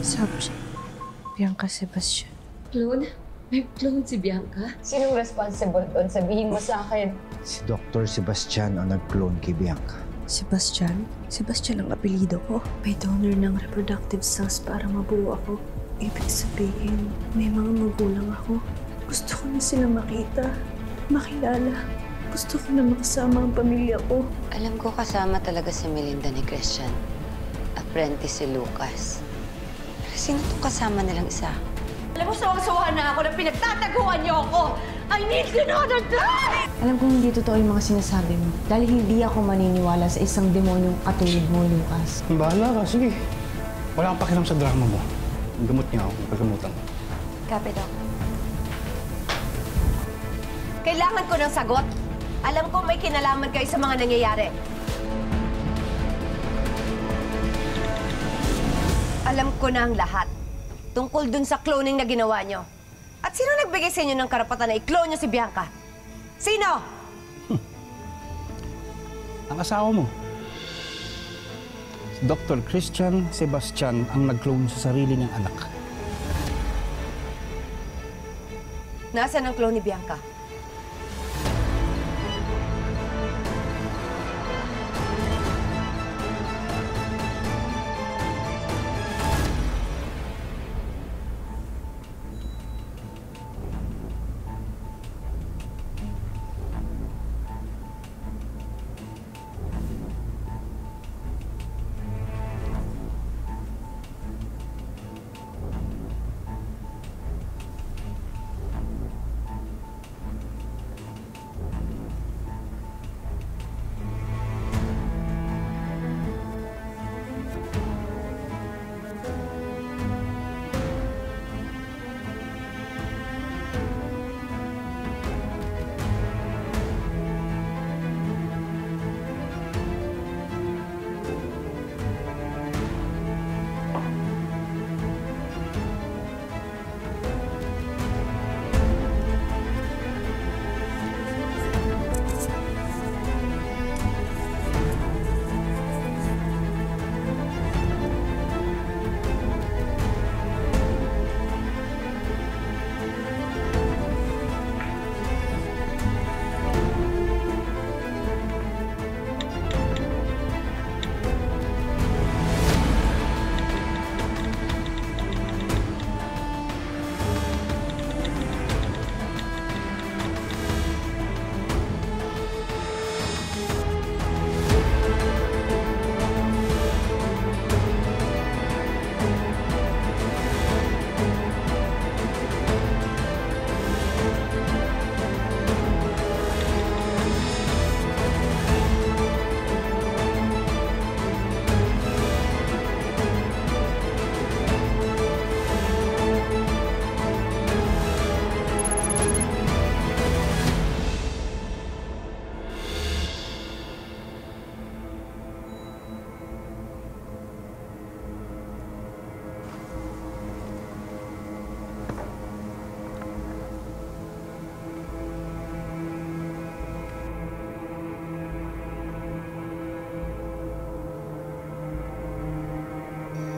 Subject, Bianca Sebastian. Clone? May clone si Bianca? Sinong responsible doon? Sabihin mo sa akin. Si Dr. Sebastian ang nag-clone kay Bianca. Sebastian? Sebastian ang apelido ko. May donor ng reproductive cells para mabuo ako. Ibig sabihin, may mga magulang ako. Gusto ko na sila makita, makilala. Gusto ko na makasama ang pamilya ko. Alam ko kasama talaga si Melinda ni Christian. Apprentice si Lucas. Pero sino itong kasama nilang isa? Alam mo, sawang-sawahan na ako na pinagtataguan niyo ako! I need to know the truth! Alam kong hindi totoo yung mga sinasabi mo. Dahil hindi ako maniniwala sa isang demonyong katulad mo, Lucas. Bahala ka, sige. Wala kang pakialam sa drama mo. Gamot niya ako, paggamutan. Copy, Doc. Kailangan ko ng sagot. Alam ko may kinalaman kayo sa mga nangyayari. Alam ko na ang lahat. Tungkol dun sa cloning na ginawa nyo. At sino nagbigay sa inyo ng karapatan na i-clone nyo si Bianca? Sino? Ang asawa mo. Si Dr. Christian Sebastian ang nag-clone sa sarili niyang anak. Nasaan ang clone ni Bianca?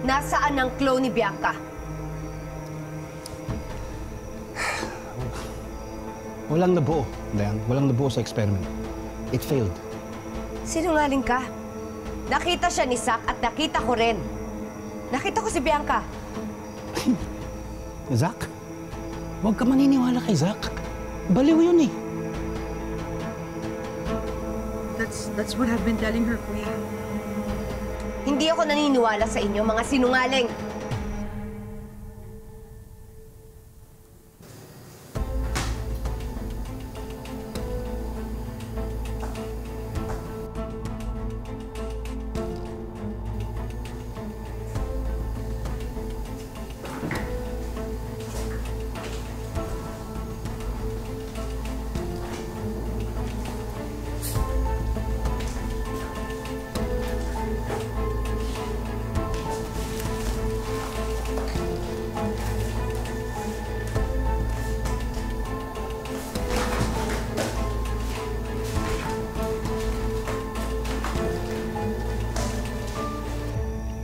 Nasaan ang clone ni Bianca? Walang nabuo, Diane. Walang nabuo sa experiment. It failed. Sinungaling ka. Nakita siya ni Zack at nakita ko rin. Nakita ko si Bianca. Zack? Huwag ka maniniwala kay Zack. Baliw yun eh. That's what I've been telling her, Kuya. Hindi ako naniniwala sa inyo, mga sinungaling.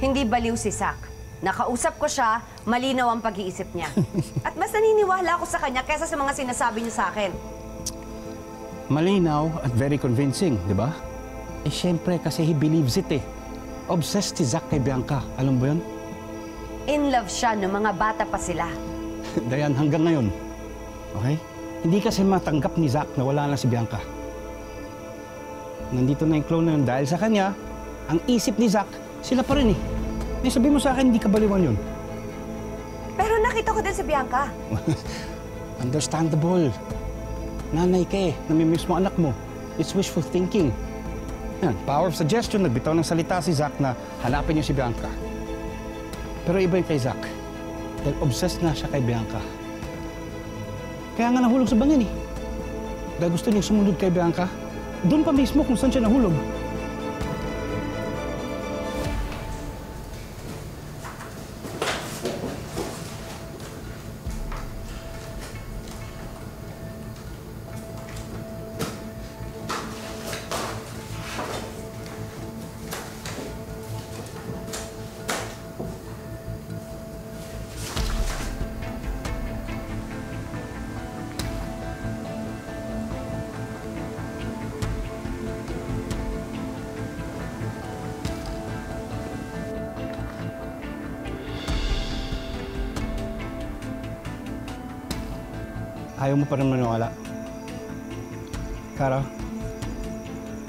Hindi baliw si Zack. Nakausap ko siya, malinaw ang pag-iisip niya. At mas naniniwala ako sa kanya kaysa sa mga sinasabi niya sa akin. Malinaw at very convincing, di ba? Eh, syempre, kasi he believes it eh. Obsessed si Zach kay Bianca. Alam mo yun? In love siya nung mga bata pa sila. Dayan, hanggang ngayon. Okay? Hindi kasi matanggap ni Zach na wala na si Bianca. Nandito na yung clone na yun dahil sa kanya, ang isip ni Zach, sila pa rin eh. Eh, sabi mo sa akin, hindi ka baliwan yun. Pero nakita ko din si Bianca. Understandable. Nanay ka eh, namimiss mo anak mo. It's wishful thinking. Yan, power of suggestion, nagbitaw ng salita si Zach na hanapin niyo si Bianca. Pero iba yung kay Zach. Dahil obsessed na siya kay Bianca. Kaya nga nahulog sa bangin eh. Dahil gusto niyang sumunod kay Bianca, doon pa mismo kung saan siya nahulog. Ayaw mo pa rin maniwala. Kara,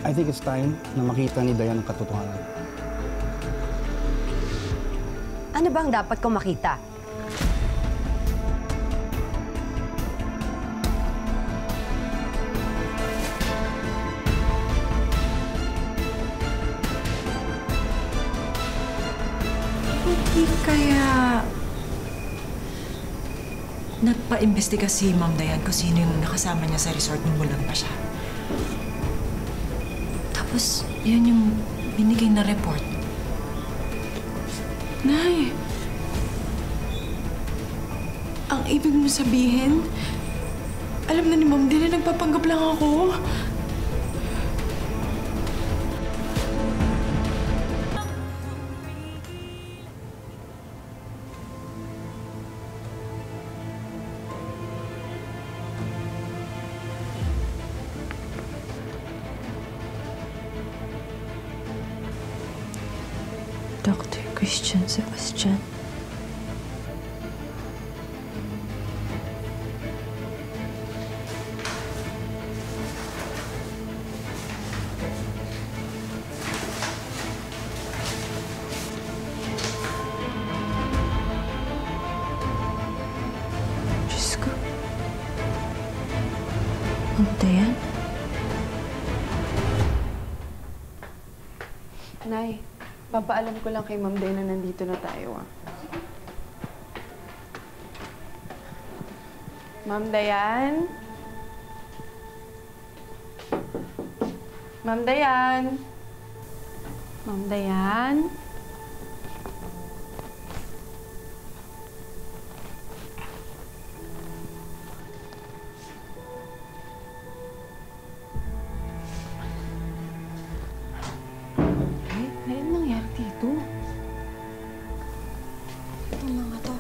I think it's time na makita ni Dayan ang katotohanan. Ano bang dapat kong makita? Hindi kaya nagpa-imbestiga si Ma'am Dayan kung sino yung nakasama niya sa resort nung bulan pa siya. Tapos, yun yung binigay na report. Nay! Ang ibig mo sabihin, alam na ni Ma'am Dayan na nagpapanggap lang ako. Dr. Christian Sebastian. Diyos ko. Ma'am Dayan? Nay, papaalam ko lang kay Ma'am Dayan na nandito na tayo, ah. Ma'am Dayan? Ma'am Dayan? Ma'am Dayan? Ano nangyari dito? Itong mga to.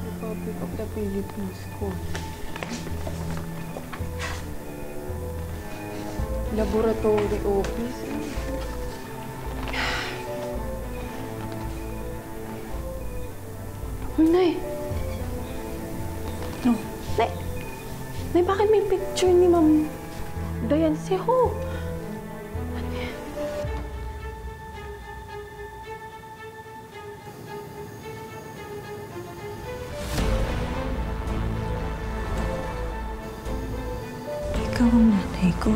Republic of the Philippines ko. Laboratory office. Oh, Nay! No. Nay! Nay, bakit may picture ni Ma'am Dayan Seho? Ikaw ang nanay ko.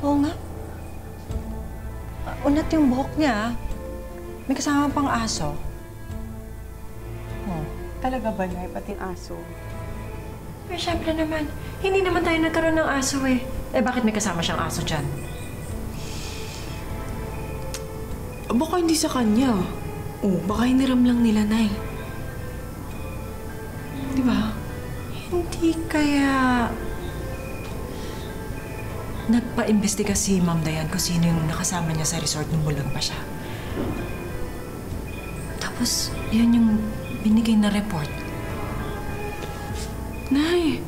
Oo nga. Unat yung buhok niya. May kasama pang aso. Talaga ba, Nay? Pati aso? Pero syempre naman, hindi naman tayo nagkaroon ng aso eh. Eh bakit may kasama siyang aso dyan? Baka hindi sa kanya. Baka hiniram lang nila, Nay. Di ba? Hindi kaya... Nagpa-imbestiga si Ma'am Dayan kung sino yung nakasama niya sa resort nung bulag pa siya. Tapos, yun yung binigay na report. Nay!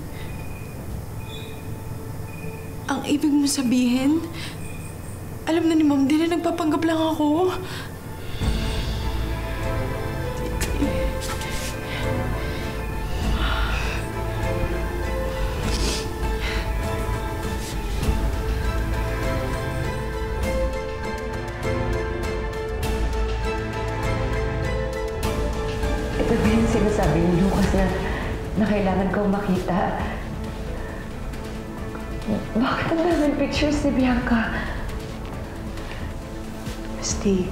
Ang ibig mo sabihin, alam na ni Ma'am din na nagpapanggap lang ako. Ito ba yung sinasabi ni Lucas na kailangan kong makita? Bakit ang daming pictures ni Bianca? Misty,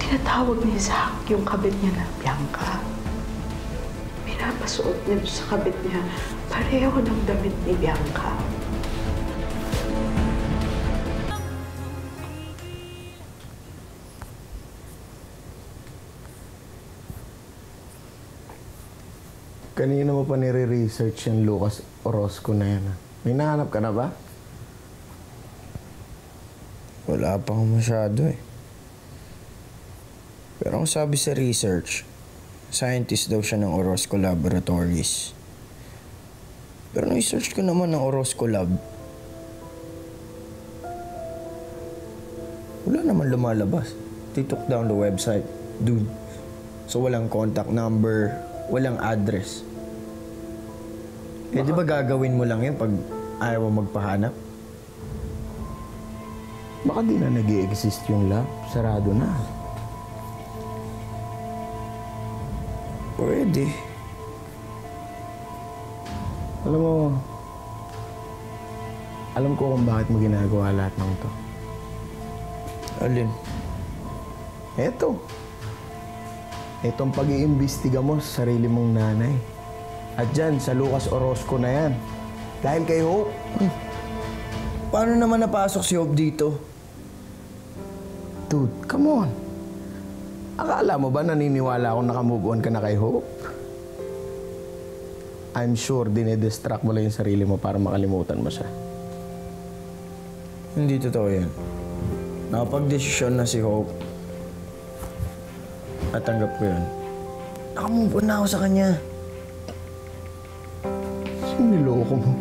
tinatawag ni Zach yung kabit niya na Bianca. Pinapasuot niya sa kabit niya pareho ng damit ni Bianca. Kanina mo pa nire-research yung Lucas Orozco na yan. May nahanap ka na ba? Wala pa akong masyado eh. Pero ang sabi sa research, scientist daw siya ng Orozco Laboratories. Pero nung i-search ko naman ng Orozco Lab, wala naman lumalabas. They took down the website, dude. So walang contact number, walang address. Eh di ba gagawin mo lang yun pag ayaw mo magpahanap? Baka di na nag-i-exist yung lab. Sarado na. Pwede. Alam ko kung bakit mo ginagawa lahat ng to. Alin? Eto. Etong pag-iimbestiga mo sa sarili mong nanay. At dyan, sa Lucas Orozco na yan. Dahil kay Hope. Paano naman napasok si Hope dito? Dude, come on. Akala mo ba naniniwala akong nakamove on ka na kay Hope? I'm sure dinidistract mo lang yung sarili mo para makalimutan mo siya. Hindi totoo yan. Nakapag-desisyon na si Hope. At tanggap ko yun. Nakamove on na ako sa kanya. Siniloko mo.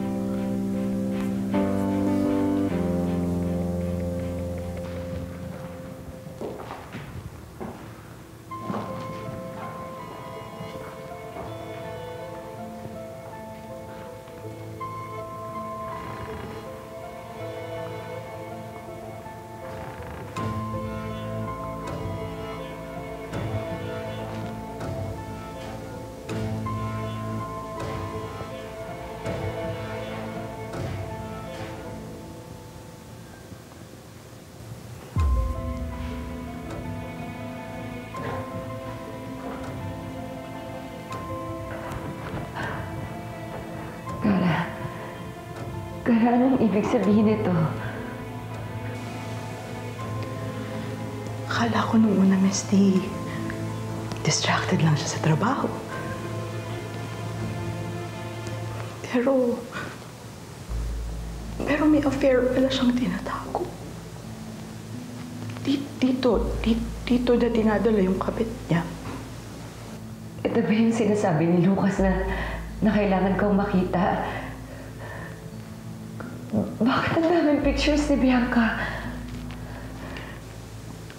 Kaya anong ibig sabihin nito? Akala ko nung una, Misty, distracted lang siya sa trabaho. Pero may affair pala siyang tinatago. Dito na dinadala yung kabit niya. Ito ba yung sinasabi ni Lucas na kailangan kong makita? Bakit ang daming pictures ni Bianca?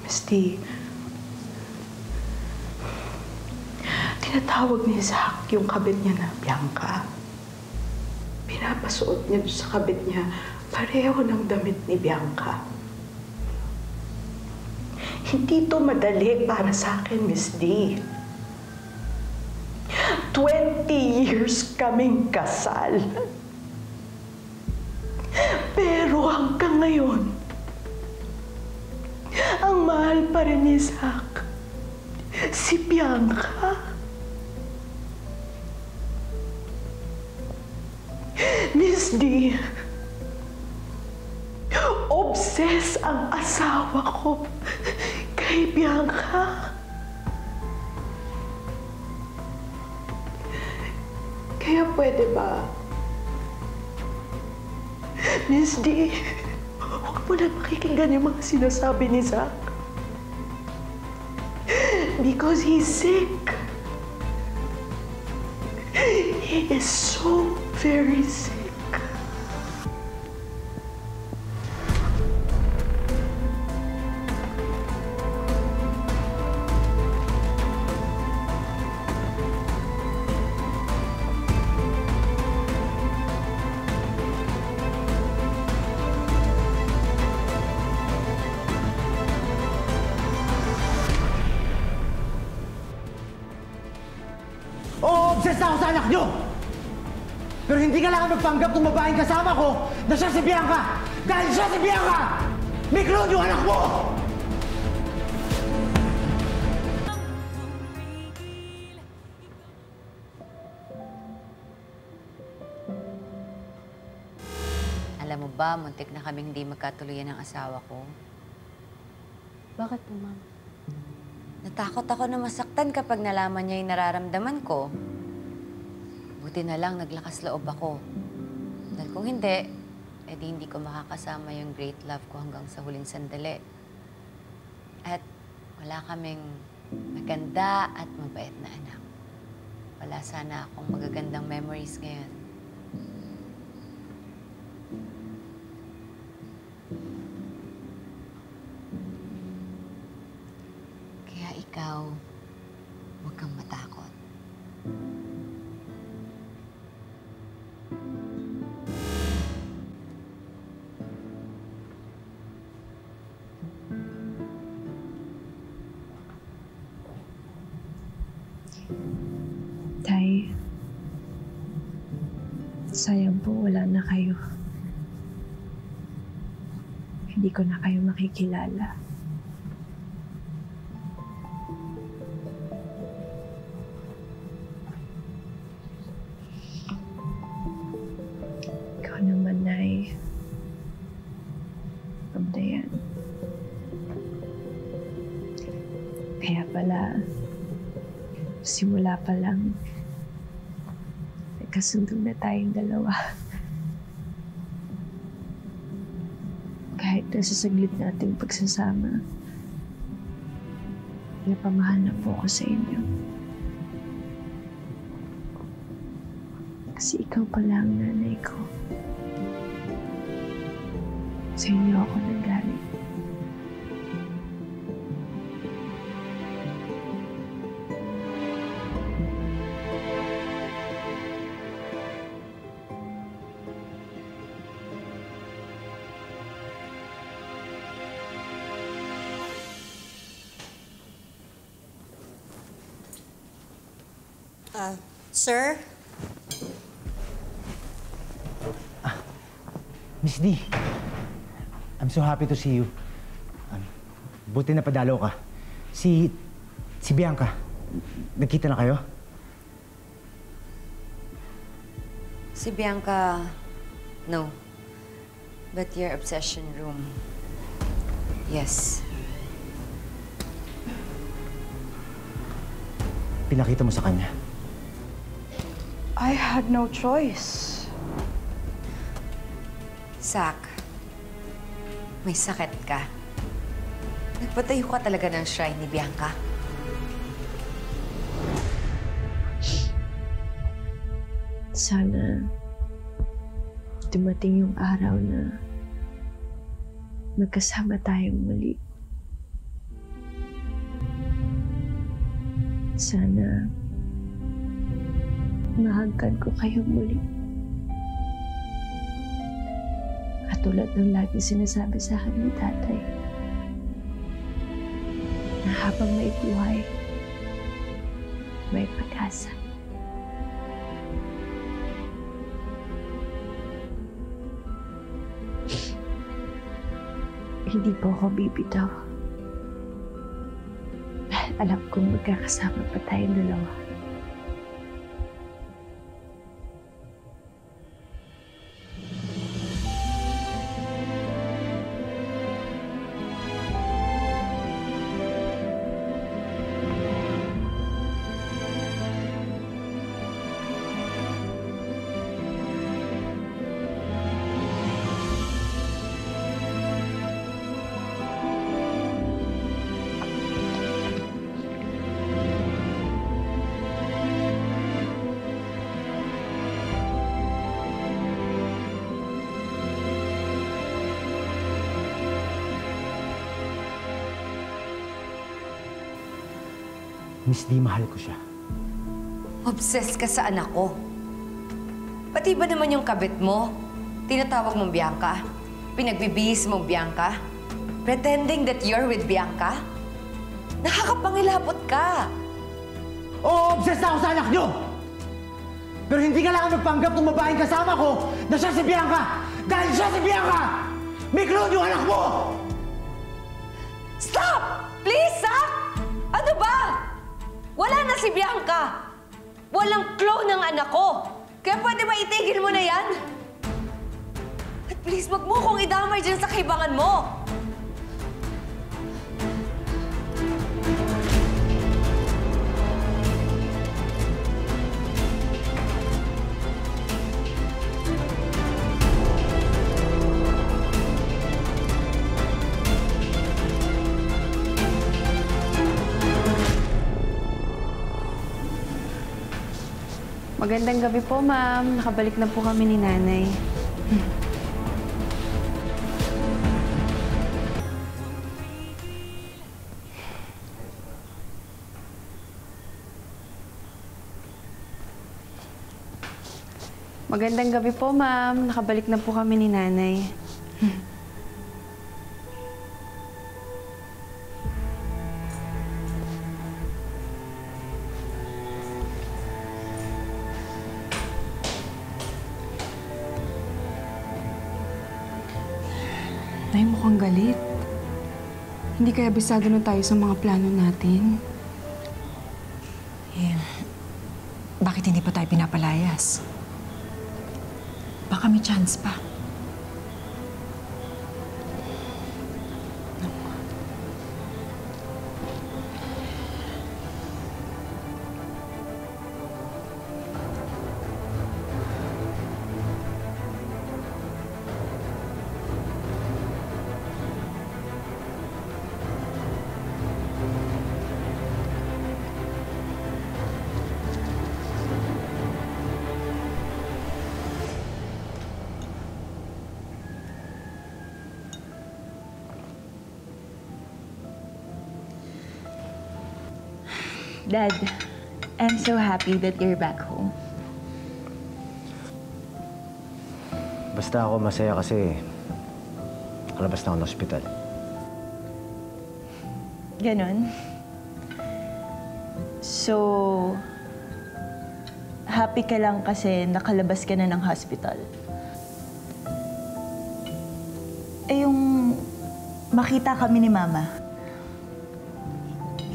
Misty, tinatawag ni Zach yung kabit niya na Bianca. Pinapasuot niya sa kabit niya pareho ng damit ni Bianca. Hindi to madali para sa akin, Miss D. 20 years kaming kasal. Pero hanggang ngayon, ang mahal pa rin ni Zach Si Bianca. Miss D, obsess ang asawa ko kay Bianca. Kaya pwede ba, Miss D, huwag mo na makikinggan yung mga sinasabi ni Zach. Because he's sick. He is so very sick. Obsessed na ako sa anak niyo! Pero hindi kailangan magpanggap kung babaeng kasama ko na siya si Bianca! Dahil siya si Bianca! May clone yung anak mo! Alam mo ba, muntik na kaming hindi magkatuluyan ng asawa ko. Bakit po, Ma'am? Natakot ako na masaktan kapag nalaman niya yung nararamdaman ko. Buti na lang naglakas loob ako. Dahil kung hindi, edi hindi ko makakasama yung great love ko hanggang sa huling sandali. At wala kaming maganda at mabait na anak. Wala sana akong magagandang memories ngayon. Kaya ikaw, huwag kang matakot. Tay, sayang po wala na kayo. Hindi ko na kayo makikilala. Ikaw naman, Nay. Dayan. Kaya pala, simula pa lang, nagkasundo na tayong dalawa. Kahit nasa saglit nating pagsasama, napamahal na po ako sa inyo. Kasi ikaw pala ang nanay ko. Sa inyo ako nanggaling. Sir? Miss D, I'm so happy to see you. Buti na padalo ka. Si Bianca, nagkita na kayo? Si Bianca, no. But your obsession room, yes. Pinakita mo sa kanya? I had no choice. Zach, may sakit ka. Nagpatayo ka talaga ng shrine ni Bianca. Sana dumating yung araw na magkasama tayong muli. Sana mahagkan ko kayo muli. Katulad ng lagi sinasabi sa akin ni Tatay, na habang may buhay, may pag-asa. Hindi po ako bibitaw. alam kong magkakasama pa tayong dalawa. Miss D, mahal ko siya. Obsessed ka sa anak ko. Pati ba naman yung kabit mo? Tinatawag mong Bianca? Pinagbibihis mong Bianca? Pretending that you're with Bianca? Nakakapangilabot ka. Oo, obsessed ako sa anak niyo! Pero hindi kailangan magpanggap ng babaeng kasama ko na siya si Bianca! Dahil siya si Bianca! May clone yung anak mo! Stop! Please, Zach! Ano ba? Wala na si Bianca! Walang clone ng anak ko! Kaya pwede ba itigil mo na yan? At please, wag mo kong idamay dyan sa kaibangan mo! Magandang gabi po, ma'am. Nakabalik na po kami ni nanay. Magandang gabi po, ma'am. Nakabalik na po kami ni nanay. Nay, mukhang galit. Hindi kaya bisado na tayo sa mga plano natin. Eh, bakit hindi pa tayo pinapalayas? Baka may chance pa. Dad, I'm so happy that you're back home. Basta ako masaya kasi nakalabas na ako ng ospital. Ganon? So, happy ka lang kasi nakalabas ka na ng hospital? Eh, yung makita kami ni Mama,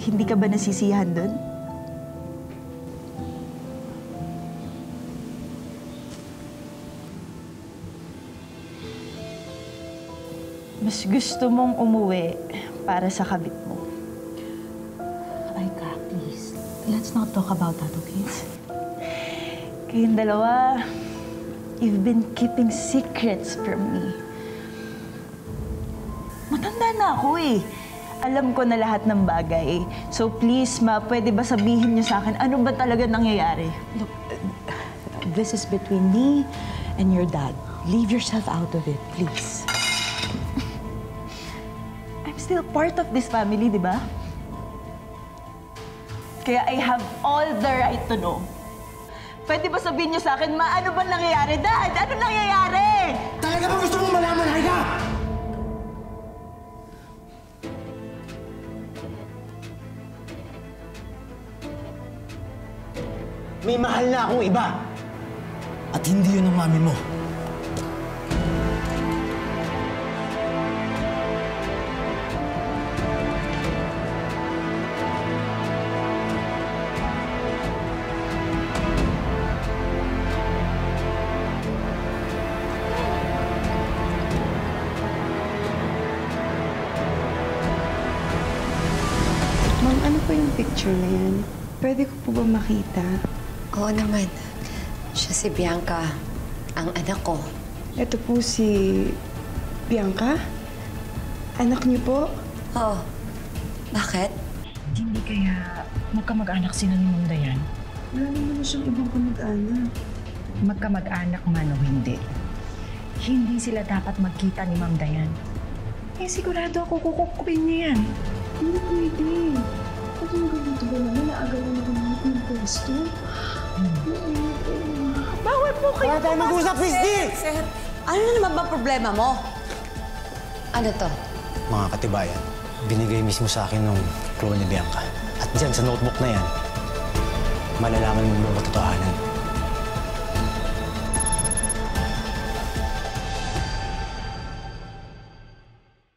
hindi ka ba nasisiyahan doon? Mas gusto mong umuwi para sa kabit mo. Aika, please. Let's not talk about that, okay? Kayong dalawa, you've been keeping secrets from me. Matanda na ako eh. Alam ko na lahat ng bagay. So please, Ma, pwede ba sabihin niyo sa akin ano ba talaga nangyayari? Look, this is between me and your dad. Leave yourself out of it, please. I'm still part of this family, di ba? Kaya I have all the right to know. Pwede ba sabihin niyo sa akin, Ma, ano ba nangyayari? Dad, ano nangyayari? Talaga ba gusto mong malaman, Aika? May mahal na akong iba. At hindi yun ang mami mo. Ma'am, ano po yung picture na yan? Pwede ko po ba makita? Oo naman. Siya si Bianca, ang anak ko. Ito po si Bianca? Anak niyo po? Oo. Bakit? Hindi kaya magkamag-anak sila ni Ma'am Dayan? Wala naman na siyang ibang kamag-anak. Magkamag-anak man o hindi. Hindi sila dapat magkita ni Ma'am Dayan. Eh, sigurado ako kukupin niya yan. Hindi pwede. Pag yung ganito ba naman, naagawan na naman yung pwesto? Bawal po kayo! Wala tayo mag-usap, Christy! Ano na naman ba problema mo? Ano to? Mga katibayan, binigay mismo sa akin nung clone ni Bianca. At dyan, sa notebook na yan, malalaman mo yung katotohanan.